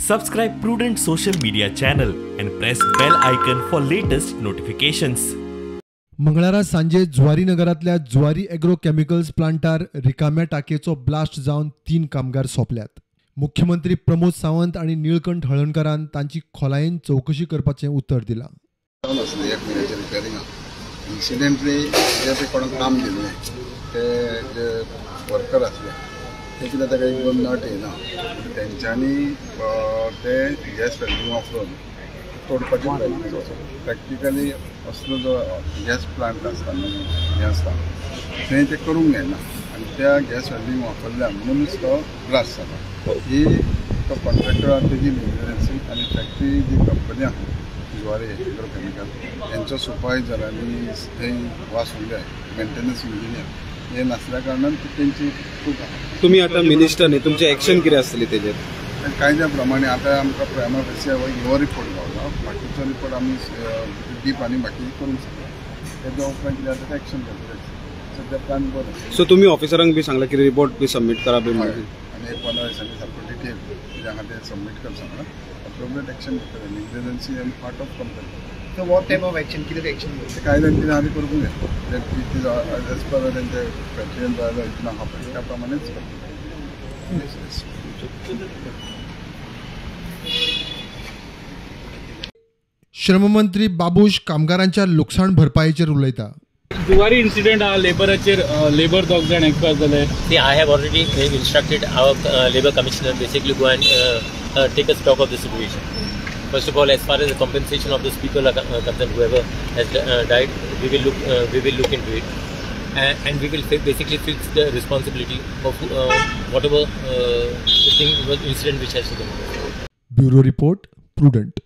Subscribe Prudent social media channel and press bell icon for latest notifications. मंगळारा सांजे ज्वारी नगरातल्या ज्वारी एग्रो केमिकल्स प्लांटार रिकाम्या टाकेचो ब्लास्ट जावन 3 कामगार सोंपल्यात. मुख्यमंत्री प्रमोद सावंत आणि निळकंठ हळणकरान तांची खोलायेन चौकशी करपाचें उत्तर दिलां. इन्सिडेंटली जे कोणाक काम दिल्लें ते वर्कर आसले ते कितें ताका 1-2 नट येना तेंच्यांनी ते गॅस वेल्डिंग वापरून तोडपाचें प्रयत्न प्रॅक्टिकली असलो जो गॅस प्लांट आसता हें आसता थंय ते करूंक मेळना आनी त्या गॅस वेल्डिंग वापरल्या म्हणूनच तो ब्लास्ट जालो. ही तो कॉन्ट्रॅक्टर आसा तेजी नेग्लिजन्सी आनी फॅक्टरी जी कंपनी आसा ज्वारी एग्रो केमिकल यांचो सुपरवायझर आनी थंय वासूंक जाय मेंटेनन्स इंजिनियर हे नासल्या कारणान तेंची चूक आसा. तुम्ही आता मिनिस्टर न्ही, तुमची एक्शन कितें आसतली तेजेर? कायद्या प्रमाणे आता आमकां प्रायमा फेसी हो रिपोर्ट गावला, बाकीचो रिपोर्ट आमी डीप आनी बाकी करूंक शकता. तेज्या उपरांत कितें जाता एक्शन करतले. सद्या प्लॅन बरो. सो तुम्ही ऑफिसरांक बी सांगला की रिपोर्ट बी सबमीट करा बी म्हणून आनी 15 दिसांनी सारको डिटेल कित्याक हांव ते सबमीट करता सांगला अप्रोप्रिएट एक्शन करतले. Negligence and part of company. So what type of action? किती action? कायद्यान कितें आमी करूंक जाय एज पर तेंचे फॅक्टरीन जाय इतना हा पण त्या प्रमाणेच करतले. श्रममंत्री बाबूश कामगारांच्या लुकसाण भरपायेचेर उलयता. जुवारी इन्सिडेंट लेबराचेर लेबर 2 जाण एक्सपायर जाले. See, I have already instructed our labor commissioner basically go and take a stock of the situation. First of all, as far as the compensation of those people are concerned, whoever has died, we will look into it, and we will basically fix the responsibility of whatever incident which has to be. Bureau Report, Prudent.